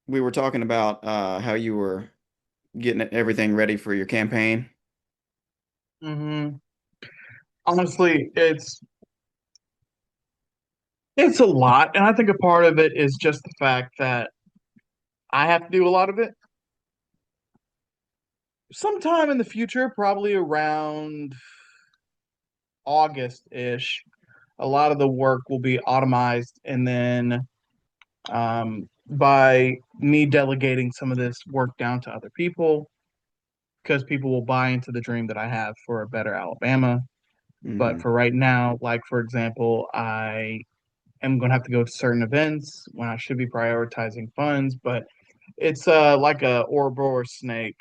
we were talking about how you were getting everything ready for your campaign. hmm Honestly, it's a lot, and I think a part of it is just the fact that I have to do a lot of it. Sometime in the future, probably around August-ish, a lot of the work will be automized, and then by me delegating some of this work down to other people, because people will buy into the dream that I have for a better Alabama. But Hmm. for right now, like for example, I am going to have to go to certain events when I should be prioritizing funds, but it's like a Ouroboros snake.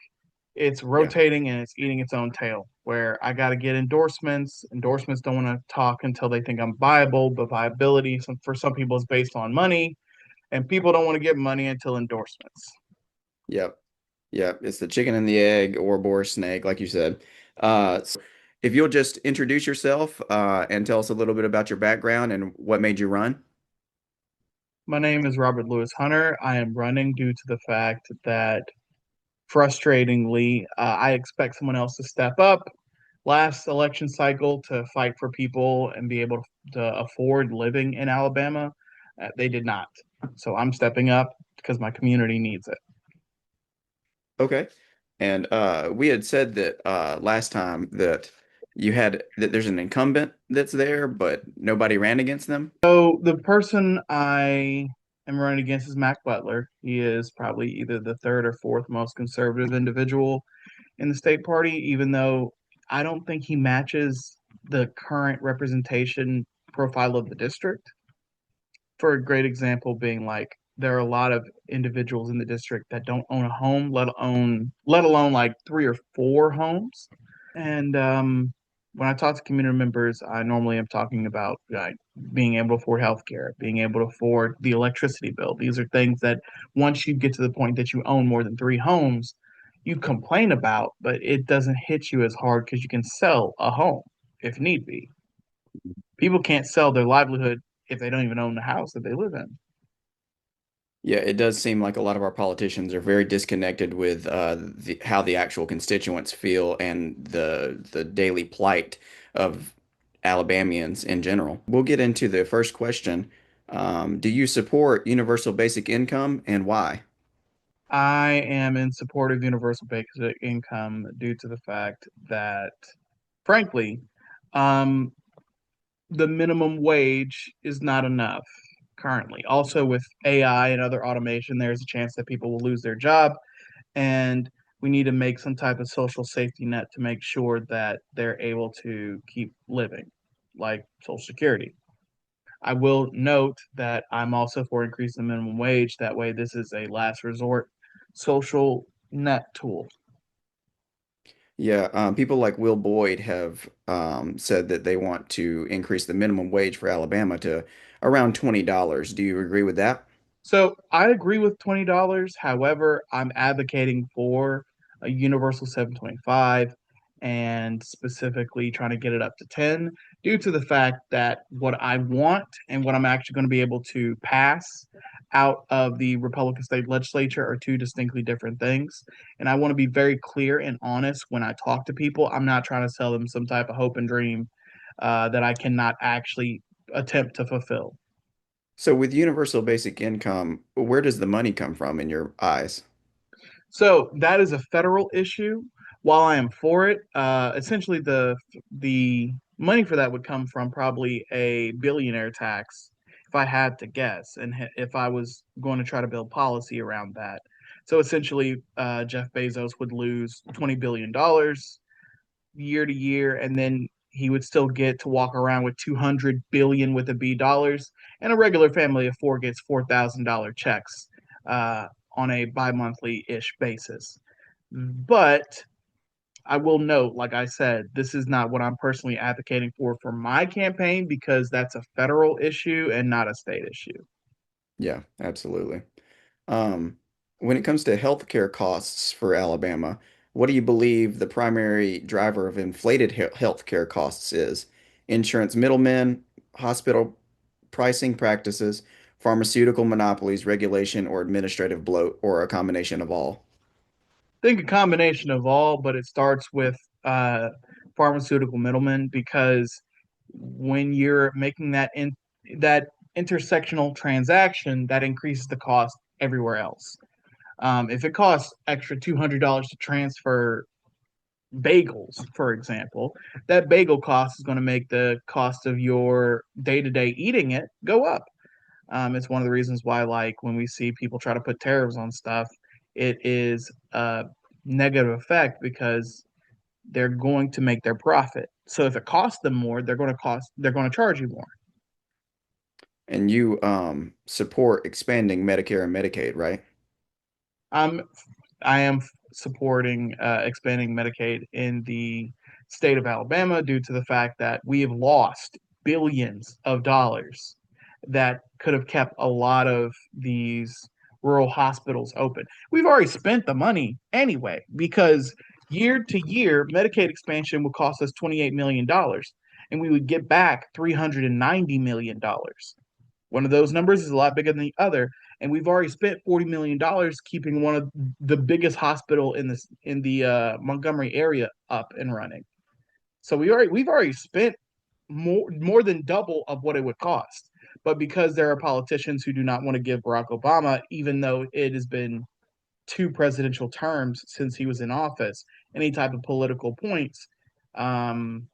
It's Yeah. rotating and it's eating its own tail. Where I got to get endorsements. Endorsements don't want to talk until they think I'm viable, but viability for some people is based on money, and people don't want to get money until endorsements. Yep. Yep. It's the chicken and the egg or boar snake, like you said. So if you'll just introduce yourself and tell us a little bit about your background and what made you run. My name is Robert Lewis Hunter. I am running due to the fact that frustratingly, I expect someone else to step up last election cycle to fight for people and be able to afford living in Alabama. They did not. So I'm stepping up because my community needs it. Okay. And we had said that last time that you had that there's an incumbent that's there, but nobody ran against them. So the person I am running against is Mac Butler. He is probably either the third or fourth most conservative individual in the state party, even though I don't think he matches the current representation profile of the district. For a great example being like there are a lot of individuals in the district that don't own a home, let alone like three or four homes. And when I talk to community members, I normally am talking about like being able to afford healthcare, being able to afford the electricity bill. These are things that once you get to the point that you own more than three homes, you complain about, but it doesn't hit you as hard because you can sell a home if need be. People can't sell their livelihood if they don't even own the house that they live in. Yeah, it does seem like a lot of our politicians are very disconnected with how the actual constituents feel and the daily plight of Alabamians in general. We'll get into the first question. Do you support universal basic income and why? I am in support of universal basic income due to the fact that, frankly, um, the minimum wage is not enough currently. Also, with AI and other automation, there's a chance that people will lose their job, and we need to make some type of social safety net to make sure that they're able to keep living, like Social Security. I will note that I'm also for increasing the minimum wage. That way, this is a last resort social net tool. Yeah, people like Will Boyd have said that they want to increase the minimum wage for Alabama to around $20. Do you agree with that? So I agree with $20. However, I'm advocating for a universal 725 and specifically trying to get it up to 10 due to the fact that what I want and what I'm actually going to be able to pass out of the Republican state legislature are two distinctly different things. And I want to be very clear and honest when I talk to people. I'm not trying to sell them some type of hope and dream that I cannot actually attempt to fulfill. So with universal basic income, where does the money come from in your eyes? So that is a federal issue. While I am for it, essentially the money for that would come from probably a billionaire tax, if I had to guess, and if I was going to try to build policy around that. So essentially, Jeff Bezos would lose $20 billion year to year, and then he would still get to walk around with 200 billion with a B dollars, and a regular family of four gets $4,000 checks uh, on a bi-monthly ish basis. But I will note, like I said, this is not what I'm personally advocating for my campaign because that's a federal issue and not a state issue. Yeah, absolutely. Um, when it comes to healthcare costs for Alabama, what do you believe the primary driver of inflated healthcare costs is? Insurance middlemen, hospital pricing practices, pharmaceutical monopolies, regulation, or administrative bloat, or a combination of all? Think a combination of all, but it starts with uh, pharmaceutical middlemen because when you're making that intersectional transaction, that increases the cost everywhere else. If it costs extra $200 to transfer bagels, for example, that bagel cost is going to make the cost of your day to day eating it go up. It's one of the reasons why, like, when we see people try to put tariffs on stuff, it is a negative effect because they're going to make their profit. So if it costs them more, they're going to charge you more. And you support expanding Medicare and Medicaid, right? I'm I am supporting expanding Medicaid in the state of Alabama due to the fact that we have lost billions of dollars that could have kept a lot of these rural hospitals open. We've already spent the money anyway because year to year, Medicaid expansion would cost us $28 million and we would get back $390 million. One of those numbers is a lot bigger than the other, and we've already spent $40 million keeping one of the biggest hospital in the Montgomery area up and running. So we've already spent more than double of what it would cost. But because there are politicians who do not want to give Barack Obama, even though it has been two presidential terms since he was in office, any type of political points, um,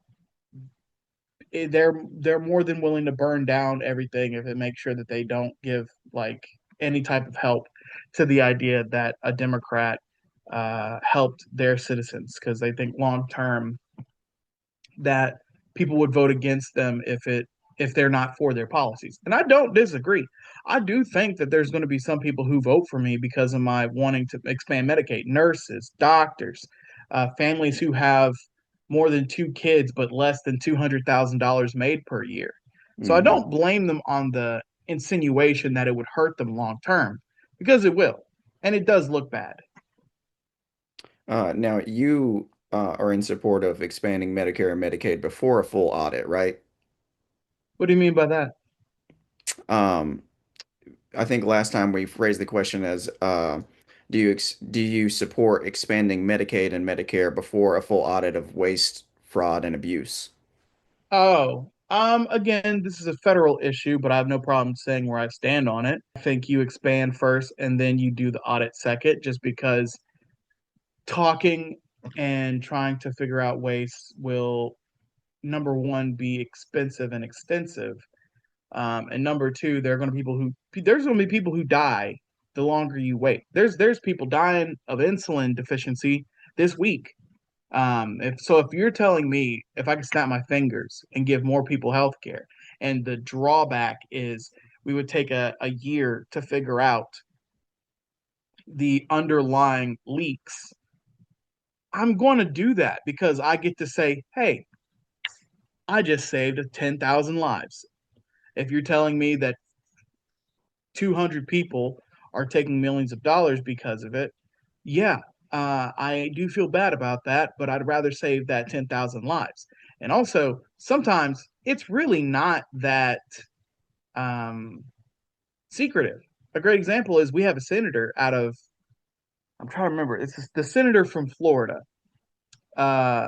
they're more than willing to burn down everything if it makes sure that they don't give like any type of help to the idea that a Democrat helped their citizens because they think long term that people would vote against them if they're not for their policies. And I don't disagree. I do think that there's going to be some people who vote for me because of my wanting to expand Medicaid, nurses, doctors, families who have more than two kids but less than $200,000 made per year. So I Hmm. don't blame them on the insinuation that it would hurt them long term because it will. And it does look bad. Now you are in support of expanding Medicare and Medicaid before a full audit, right? What do you mean by that? Um, I think last time we phrased the question as do you support expanding Medicaid and Medicare before a full audit of waste, fraud, and abuse? Oh, again, this is a federal issue, but I have no problem saying where I stand on it. I think you expand first and then you do the audit second, just because talking and trying to figure out waste will, number one, be expensive and extensive. And number two, there's going to be people who die the longer you wait. There's people dying of insulin deficiency this week. If you're telling me if I could snap my fingers and give more people health care, and the drawback is we would take a year to figure out the underlying leaks, I'm going to do that because I get to say, hey, I just saved 10,000 lives. If you're telling me that 200 people are taking millions of dollars because of it, yeah, I do feel bad about that, but I'd rather save that 10,000 lives. And also, sometimes it's really not that um, secretive. A great example is we have a senator I'm trying to remember, it's the senator from Florida.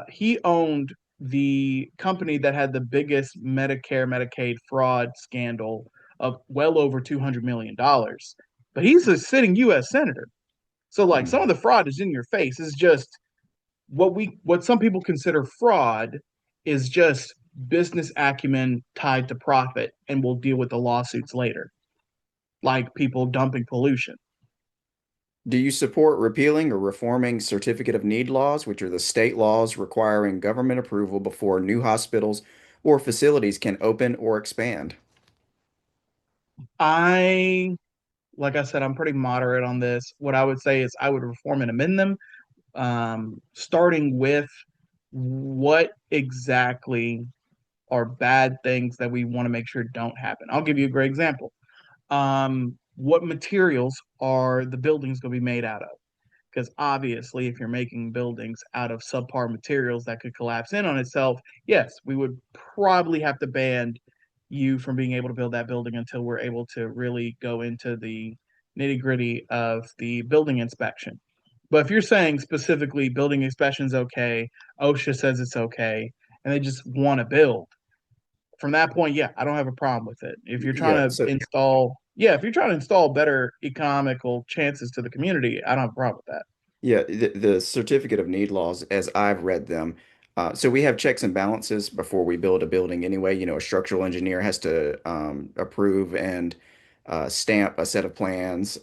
He owned the company that had the biggest Medicare, Medicaid fraud scandal of well over $200 million. But he's a sitting U.S. senator. So like some Hmm. of the fraud is in your face. It's just what some people consider fraud is just business acumen tied to profit, and we'll deal with the lawsuits later, like people dumping pollution. Do you support repealing or reforming Certificate of Need laws, which are the state laws requiring government approval before new hospitals or facilities can open or expand? I Like I said, I'm pretty moderate on this. What I would say is I would reform and amend them, starting with what exactly are bad things that we want to make sure don't happen. I'll give you a great example. What materials are the buildings going to be made out of? Because obviously, if you're making buildings out of subpar materials that could collapse in on itself, yes, we would probably have to ban you from being able to build that building until we're able to really go into the nitty gritty of the building inspection. But if you're saying specifically building inspection's okay, OSHA says it's okay, and they just want to build, from that point, yeah, I don't have a problem with it. If you're Yeah, trying to so install, yeah, if you're trying to install better economical chances to the community, I don't have a problem with that. yeah, the certificate of need laws, as I've read them, so we have checks and balances before we build a building anyway. You know, a structural engineer has to approve and stamp a set of plans,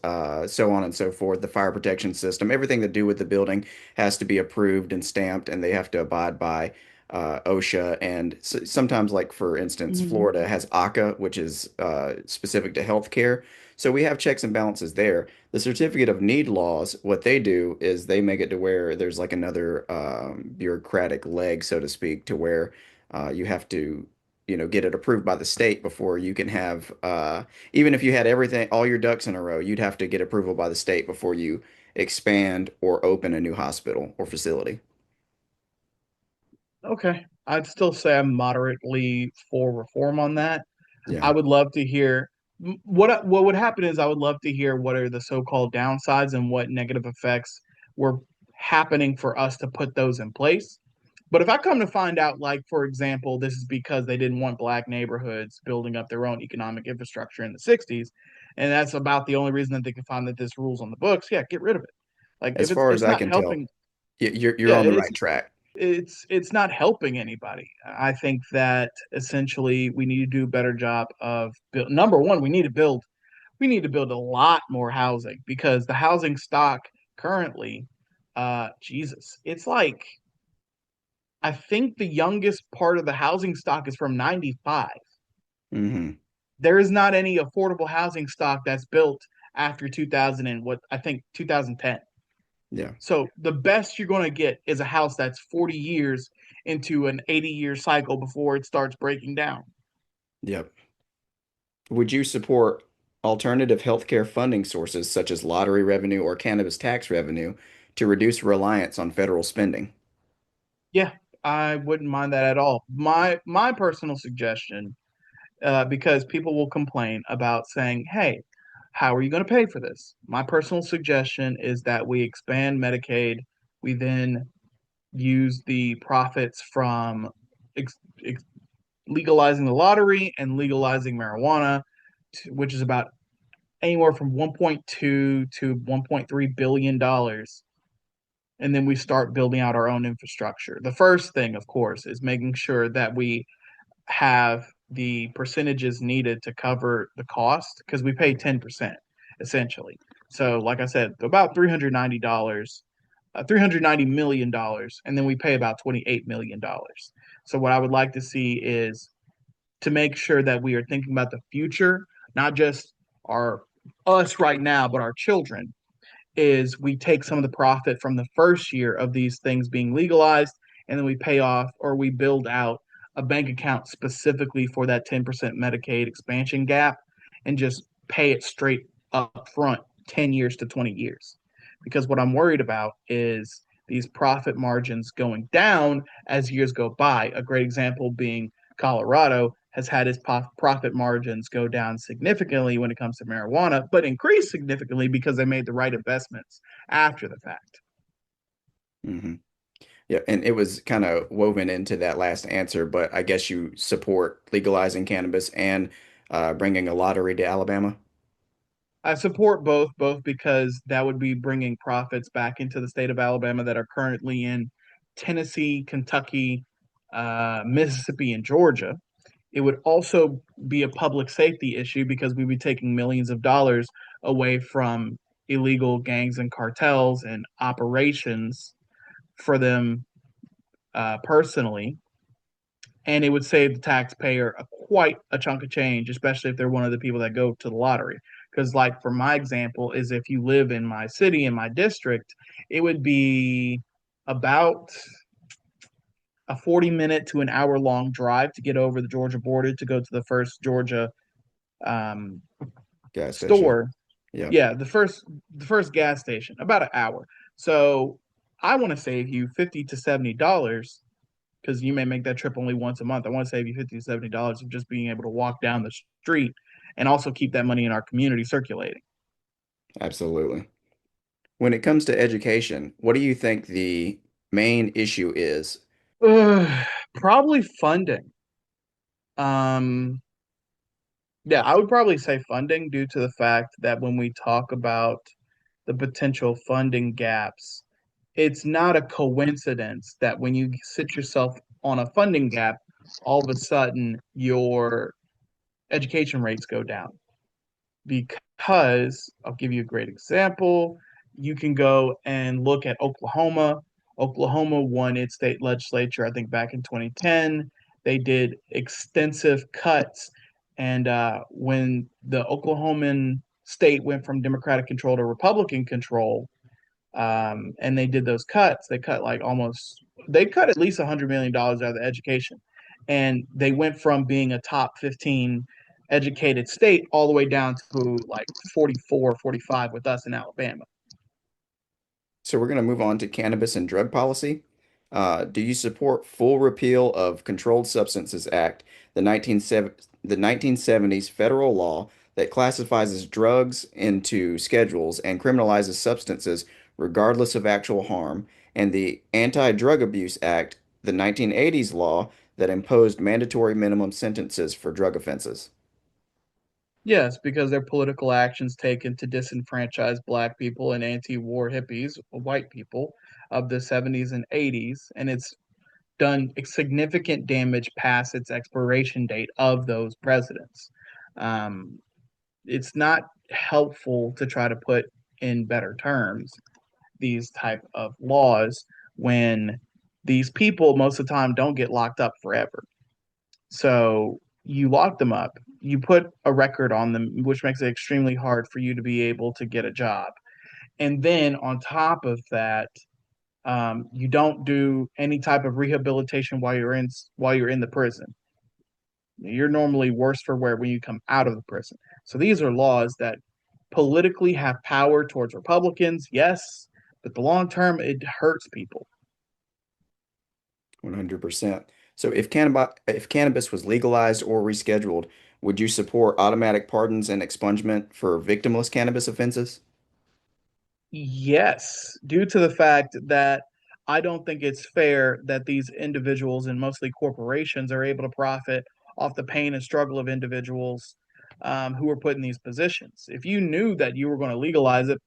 so on and so forth. The fire protection system, everything to do with the building has to be approved and stamped, and they have to abide by OSHA. And sometimes, like for instance, Mhm. Florida has ACA, which is specific to healthcare. So we have checks and balances there. The certificate of need laws, what they do is they make it to where there's like another bureaucratic leg, so to speak, to where you have to, get it approved by the state before you can have, even if you had everything, all your ducks in a row, you'd have to get approval by the state before you expand or open a new hospital or facility. Okay. I'd still say I'm moderately for reform on that. Yeah. I would love to hear what would happen is I would love to hear what are the so-called downsides and what negative effects were happening for us to put those in place. But if I come to find out, like for example, this is because they didn't want black neighborhoods building up their own economic infrastructure in the '60s, and that's about the only reason that they can find that this rules on the books, yeah, get rid of it. Like As if far as it's I not can tell, helping, you're yeah, on the right track. it's not helping anybody. I think that essentially we need to do a better job of number one, we need to build a lot more housing because the housing stock currently, Jesus, it's like I think the youngest part of the housing stock is from 95. Hmm. There is not any affordable housing stock that's built after 2000 and what I think 2010. Yeah. So the best you're going to get is a house that's 40 years into an 80-year cycle before it starts breaking down. Yep. Would you support alternative healthcare funding sources such as lottery revenue or cannabis tax revenue to reduce reliance on federal spending? Yeah, I wouldn't mind that at all. My personal suggestion, because people will complain about saying, "Hey, how are you going to pay for this?" My personal suggestion is that we expand Medicaid. We then use the profits from ex- ex- legalizing the lottery and legalizing marijuana, which is about anywhere from 1.2 to 1.3 billion dollars, and then we start building out our own infrastructure. The first thing, of course, is making sure that we have the percentages needed to cover the cost because we pay 10% essentially. So, like I said, about $390, $390 million, and then we pay about $28 million. So, what I would like to see is to make sure that we are thinking about the future, not just our us right now, but our children. Is we take some of the profit from the first year of these things being legalized, and then we pay off or we build out a bank account specifically for that 10% Medicaid expansion gap and just pay it straight up front 10 years to 20 years. Because what I'm worried about is these profit margins going down as years go by. A great example being Colorado has had its profit margins go down significantly when it comes to marijuana, but increase significantly because they made the right investments after the fact. Hmm. Yeah, and it was kind of woven into that last answer, but I guess you support legalizing cannabis and bringing a lottery to Alabama. I support both because that would be bringing profits back into the state of Alabama that are currently in Tennessee, Kentucky, Mississippi, and Georgia. It would also be a public safety issue because we'd be taking millions of dollars away from illegal gangs and cartels and operations for them personally, and it would save the taxpayer quite a chunk of change, especially if they're one of the people that go to the lottery. Because, like for my example, is if you live in my city in my district, it would be about a 40-minute to an hour long drive to get over the Georgia border to go to the first Georgia um, Gas station. store. Yeah. Yeah, the first gas station, about an hour. So I want to save you $50 to $70 because you may make that trip only once a month. I want to save you $50 to $70 of just being able to walk down the street and also keep that money in our community circulating. Absolutely. When it comes to education, what do you think the main issue is? Probably funding. Um, yeah, I would probably say funding due to the fact that when we talk about the potential funding gaps, it's not a coincidence that when you sit yourself on a funding gap, all of a sudden your education rates go down. Because I'll give you a great example. You can go and look at Oklahoma. Oklahoma won its state legislature, I think, back in 2010. They did extensive cuts. And when the Oklahoman state went from Democratic control to Republican control, and they did those cuts, they cut at least $100 million out of the education. And they went from being a top 15 educated state all the way down to like 44, 45 with us in Alabama. So we're going to move on to cannabis and drug policy. Do you support full repeal of Controlled Substances Act, the 1970s federal law that classifies as drugs into schedules and criminalizes substances regardless of actual harm, and the Anti-Drug Abuse Act, the 1980s law that imposed mandatory minimum sentences for drug offenses? Yes, because they're political actions taken to disenfranchise black people and anti-war hippies, white people of the 70s and 80s, and it's done significant damage past its expiration date of those presidents. Um, it's not helpful to try to put in better terms these type of laws when these people most of the time don't get locked up forever. So you lock them up, you put a record on them, which makes it extremely hard for you to be able to get a job. And then on top of that, you don't do any type of rehabilitation while you're in the prison. You're normally worse for wear when you come out of the prison. So these are laws that politically have power towards Republicans, yes, but the long term it hurts people. 100%. So if cannabis was legalized or rescheduled, would you support automatic pardons and expungement for victimless cannabis offenses? Yes, due to the fact that I don't think it's fair that these individuals and mostly corporations are able to profit off the pain and struggle of individuals who are put in these positions. If you knew that you were going to legalize it,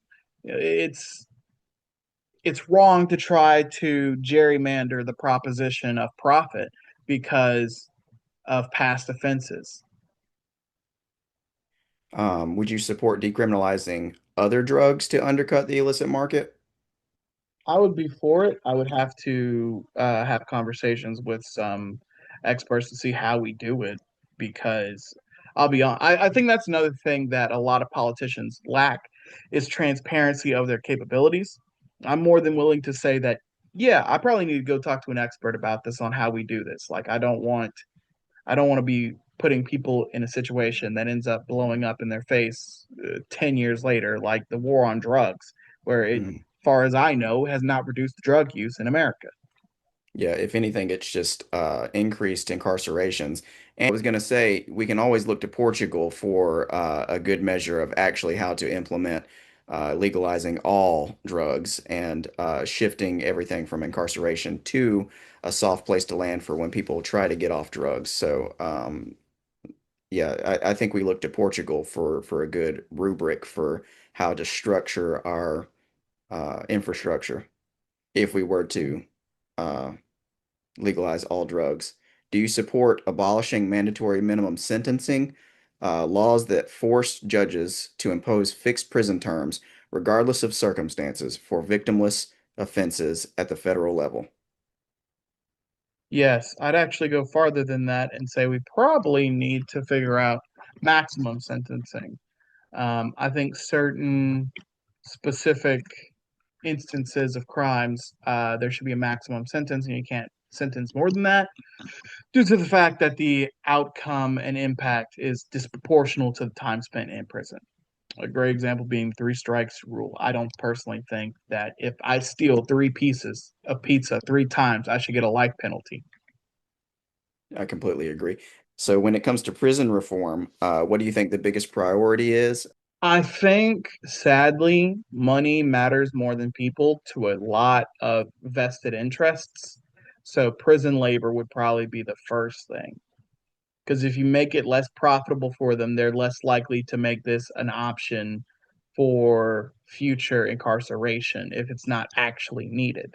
it's it's wrong to try to gerrymander the proposition of profit because of past offenses. Would you support decriminalizing other drugs to undercut the illicit market? I would be for it. I would have to have conversations with some experts to see how we do it because I'll be on. I think that's another thing that a lot of politicians lack is transparency of their capabilities. I'm more than willing to say that, yeah, I probably need to go talk to an expert about this on how we do this. Like, I don't want to be putting people in a situation that ends up blowing up in their face 10 years later, like the war on drugs, where it, Mhm. far as I know, has not reduced drug use in America. Yeah, if anything, it's just increased incarcerations. And I was going to say, we can always look to Portugal for a good measure of actually how to implement legalizing all drugs and shifting everything from incarceration to a soft place to land for when people try to get off drugs. So, yeah, I think we look to Portugal for a good rubric for how to structure our infrastructure if we were to. Uh, legalize all drugs. Do you support abolishing mandatory minimum sentencing, laws that force judges to impose fixed prison terms, regardless of circumstances, for victimless offenses at the federal level? Yes, I'd actually go farther than that and say we probably need to figure out maximum sentencing. I think certain specific instances of crimes, there should be a maximum sentence, and you can't sentence more than that due to the fact that the outcome and impact is disproportional to the time spent in prison. A great example being three strikes rule. I don't personally think that if I steal three pieces of pizza three times, I should get a life penalty. I completely agree. So when it comes to prison reform, what do you think the biggest priority is? I think, sadly, money matters more than people to a lot of vested interests. So prison labor would probably be the first thing. Because if you make it less profitable for them, they're less likely to make this an option for future incarceration if it's not actually needed.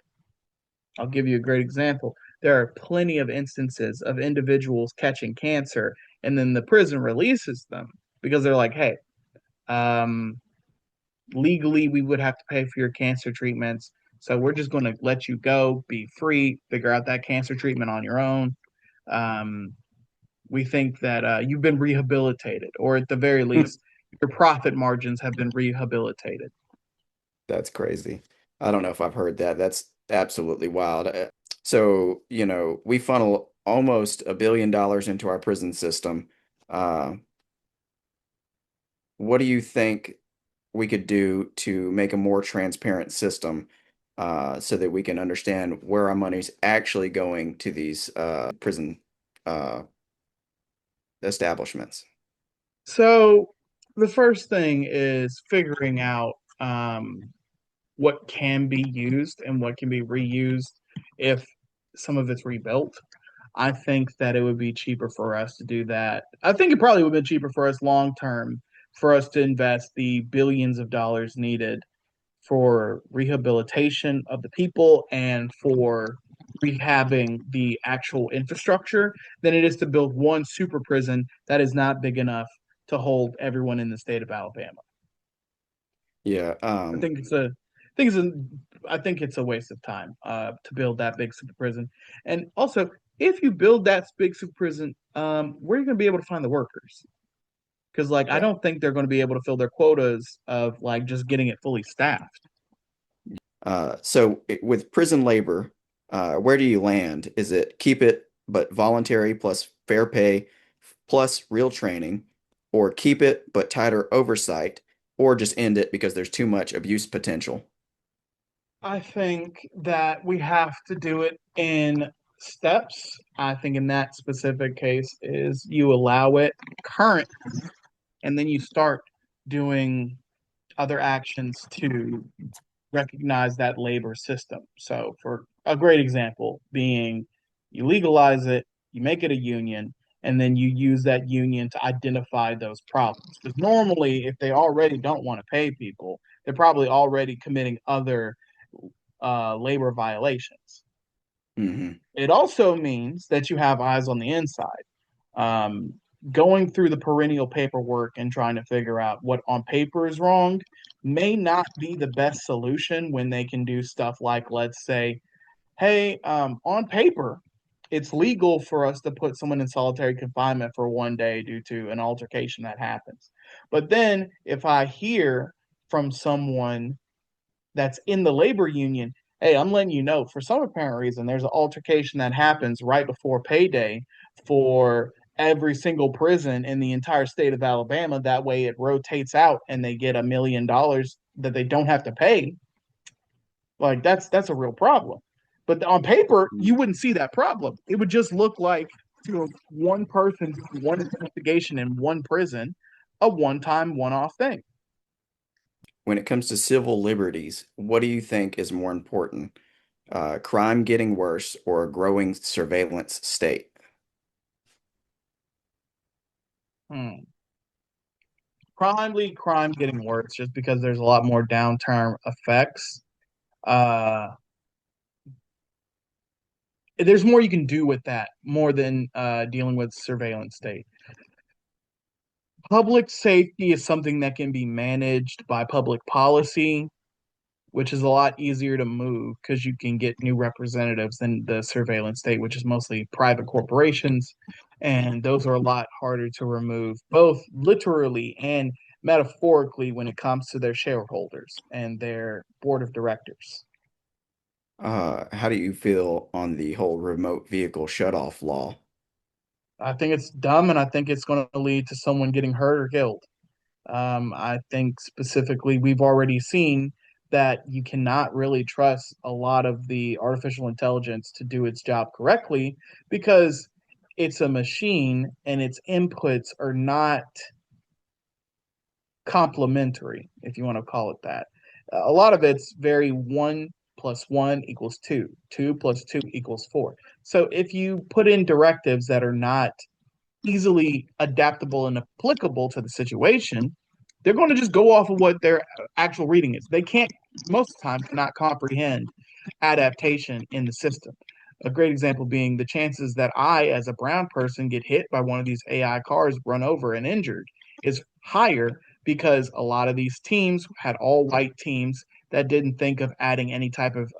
I'll give you a great example. There are plenty of instances of individuals catching cancer, and then the prison releases them because they're like, hey, um, legally we would have to pay for your cancer treatments. So we're just going to let you go, be free, figure out that cancer treatment on your own. Um, we think that you've been rehabilitated, or at the very least, your profit margins have been rehabilitated. That's crazy. I don't know if I've heard that. That's absolutely wild. So, we funnel almost $1 billion into our prison system. Uh, what do you think we could do to make a more transparent system so that we can understand where our money's actually going to these prison uh, establishments? So the first thing is figuring out what can be used and what can be reused if some of it's rebuilt. I think that it would be cheaper for us to do that. I think it probably would be cheaper for us long term for us to invest the billions of dollars needed for rehabilitation of the people and for rehabbing the actual infrastructure than it is to build one super prison that is not big enough to hold everyone in the state of Alabama. Yeah. I think it's a I think it's a I think it's a waste of time to build that big super prison. And also, if you build that big super prison, where are you going to be able to find the workers? Because like I Yeah. don't think they're going to be able to fill their quotas of like just getting it fully staffed. With prison labor, where do you land? Is it keep it but voluntary plus fair pay plus real training, or keep it but tighter oversight, or just end it because there's too much abuse potential? I think that we have to do it in steps. I think in that specific case is you allow it current and then you start doing other actions to recognize that labor system. So for a great example being you legalize it, you make it a union, and then you use that union to identify those problems. Because normally if they already don't want to pay people, they're probably already committing other labor violations. Hmm. It also means that you have eyes on the inside. Um, Going through the perennial paperwork and trying to figure out what on paper is wrong may not be the best solution when they can do stuff like, let's say, hey, on paper, it's legal for us to put someone in solitary confinement for 1 day due to an altercation that happens. But then if I hear from someone that's in the labor union, hey, I'm letting you know for some apparent reason there's an altercation that happens right before payday for every single prison in the entire state of Alabama. That way it rotates out and they get $1 million that they don't have to pay. Like that's a real problem. But on paper, you wouldn't see that problem. It would just look like to one person, one investigation in one prison, a one-time, one-off thing. When it comes to civil liberties, what do you think is more important? Crime getting worse or a growing surveillance state? Hmm. Probably crime getting worse just because there's a lot more downturn effects. Uh, there's more you can do with that more than dealing with surveillance state. Public safety is something that can be managed by public policy, which is a lot easier to move because you can get new representatives than the surveillance state, which is mostly private corporations. And those are a lot harder to remove, both literally and metaphorically, when it comes to their shareholders and their board of directors. How do you feel on the whole remote vehicle shutoff law? I think it's dumb and I think it's going to lead to someone getting hurt or killed. I think specifically, we've already seen that you cannot really trust a lot of the artificial intelligence to do its job correctly because it's a machine and its inputs are not complementary, if you want to call it that. A lot of it's very one plus one equals two, two plus two equals four. So if you put in directives that are not easily adaptable and applicable to the situation, they're going to just go off of what their actual reading is. They can't, most of the time, cannot comprehend adaptation in the system. A great example being the chances that I, as a brown person, get hit by one of these AI cars, run over, and injured is higher because a lot of these teams had all white teams that didn't think of adding any type of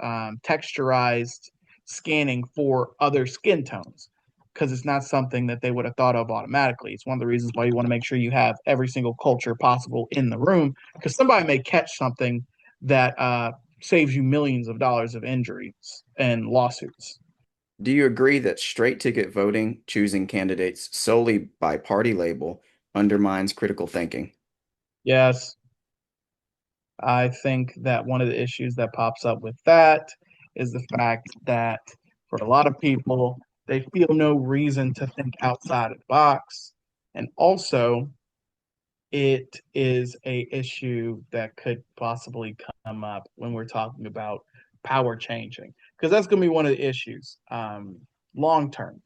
texturized scanning for other skin tones because it's not something that they would have thought of automatically. It's one of the reasons why you want to make sure you have every single culture possible in the room because somebody may catch something that saves you millions of dollars of injuries and lawsuits. Do you agree that straight ticket voting, choosing candidates solely by party label, undermines critical thinking? Yes, I think that one of the issues that pops up with that is the fact that for a lot of people, they feel no reason to think outside of the box. And also, it is a issue that could possibly come up when we're talking about power changing because that's going to be one of the issues long term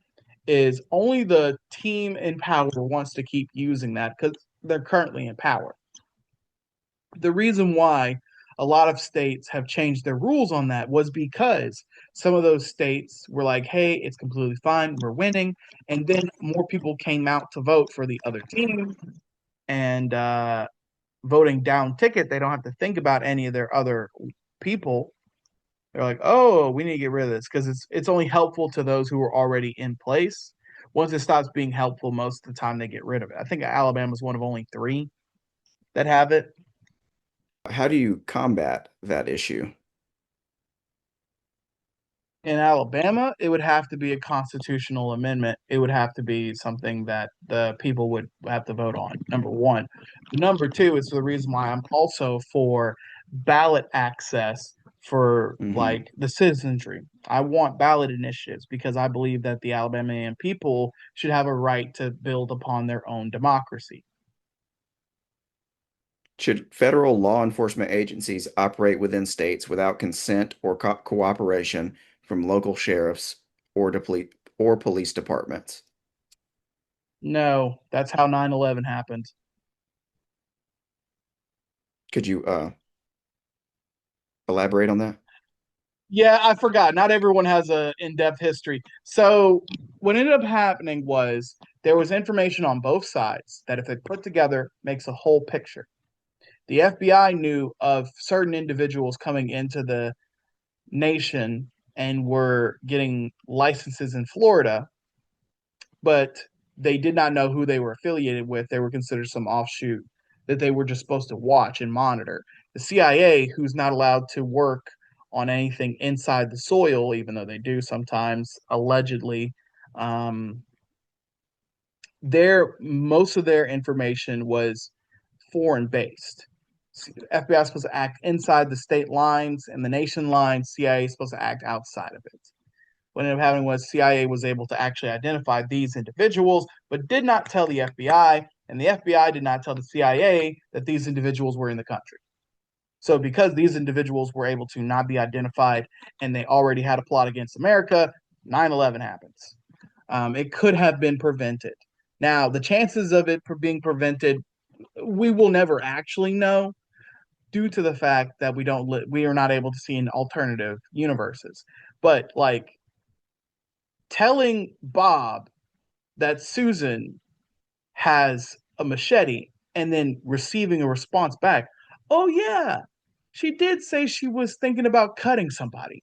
is only the team in power wants to keep using that because they're currently in power. The reason why a lot of states have changed their rules on that was because some of those states were like, hey, it's completely fine, we're winning. And then more people came out to vote for the other team. And voting down ticket, they don't have to think about any of their other people. They're like, oh, we need to get rid of this because it's only helpful to those who are already in place. Once it stops being helpful, most of the time they get rid of it. I think Alabama's one of only three that have it. How do you combat that issue? In Alabama, it would have to be a constitutional amendment. It would have to be something that the people would have to vote on. Number one. Number two is the reason why I'm also for ballot access for Hmm. like the citizenry. I want ballot initiatives because I believe that the Alabamian people should have a right to build upon their own democracy. Should federal law enforcement agencies operate within states without consent or cooperation from local sheriffs or, or police departments? No, that's how 9/11 happened. Could you elaborate on that? Yeah, I forgot. Not everyone has a in-depth history. So what ended up happening was there was information on both sides that if it put together makes a whole picture. The FBI knew of certain individuals coming into the nation and were getting licenses in Florida, but they did not know who they were affiliated with. They were considered some offshoot that they were just supposed to watch and monitor. The CIA, who's not allowed to work on anything inside the soil, even though they do sometimes, allegedly, um, their most of their information was foreign based. FBI is supposed to act inside the state lines and the nation lines. CIA is supposed to act outside of it. What ended up happening was CIA was able to actually identify these individuals, but did not tell the FBI, and the FBI did not tell the CIA that these individuals were in the country. So, because these individuals were able to not be identified and they already had a plot against America, 9/11 happens. It could have been prevented. Now, the chances of it being prevented, we will never actually know due to the fact that we are not able to see in alternative universes. But like telling Bob that Susan has a machete and then receiving a response back, oh, yeah, she did say she was thinking about cutting somebody.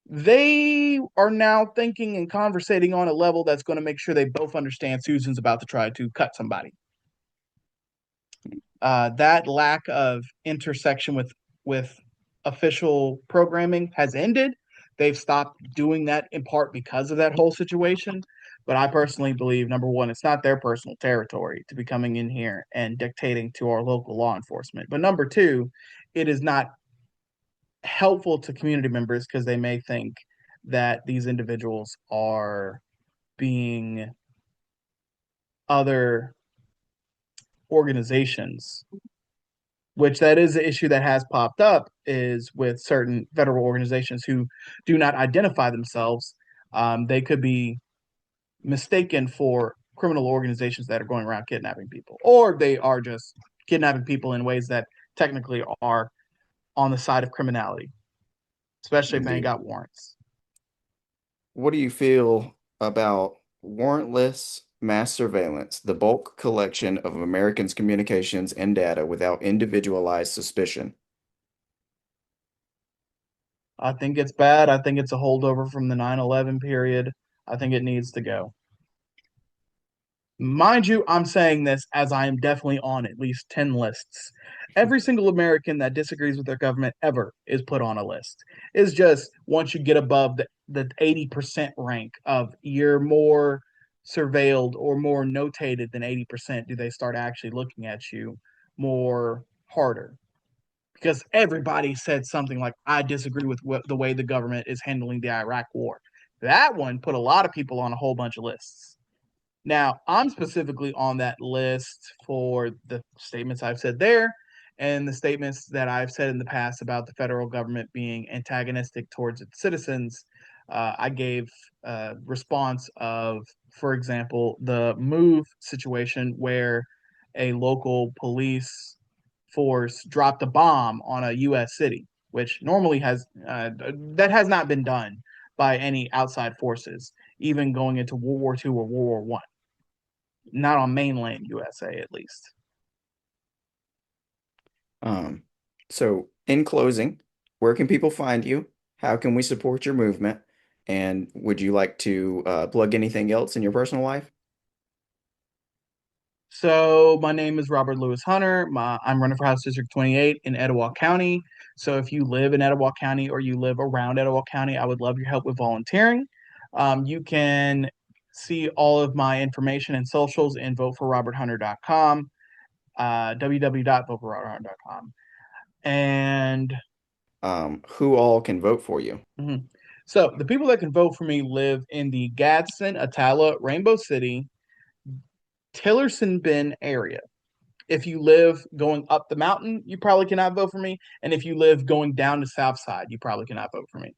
They are now thinking and conversating on a level that's going to make sure they both understand Susan's about to try to cut somebody. That lack of intersection with official programming has ended. They've stopped doing that in part because of that whole situation. But I personally believe number one, it's not their personal territory to be coming in here and dictating to our local law enforcement. But number two, it is not helpful to community members because they may think that these individuals are being other organizations, which that is the issue that has popped up is with certain federal organizations who do not identify themselves. They could be mistaken for criminal organizations that are going around kidnapping people, or they are just kidnapping people in ways that technically are on the side of criminality, especially if they ain't Indeed. got warrants. What do you feel about warrantless mass surveillance, the bulk collection of Americans' communications and data without individualized suspicion? I think it's bad. I think it's a holdover from the 9/11 period. I think it needs to go. Mind you, I'm saying this as I am definitely on at least 10 lists. Every single American that disagrees with their government ever is put on a list. It's just once you get above the 80% rank of you're more surveilled or more notated than 80%, do they start actually looking at you more harder? Because everybody said something like, I disagree with the way the government is handling the Iraq war. That one put a lot of people on a whole bunch of lists. Now, I'm specifically on that list for the statements I've said there and the statements that I've said in the past about the federal government being antagonistic towards its citizens. I gave a response of, for example, the move situation where a local police force dropped a bomb on a U.S. city, which normally that has not been done by any outside forces, even going into World War II or World War One, not on mainland USA at least. Um, so in closing, where can people find you? How can we support your movement? And would you like to plug anything else in your personal life? So my name is Robert Lewis Hunter. I'm running for House District 28 in Etowah County. So if you live in Etowah County or you live around Etowah County, I would love your help with volunteering. You can see all of my information and socials in voteforroberthunter.com, www.voteforroberthunter.com. And Who all can vote for you? mhm. So the people that can vote for me live in the Gadsden, Attala, Rainbow City, Tillerson Bend area. If you live going up the mountain, you probably cannot vote for me. And if you live going down the south side, you probably cannot vote for me.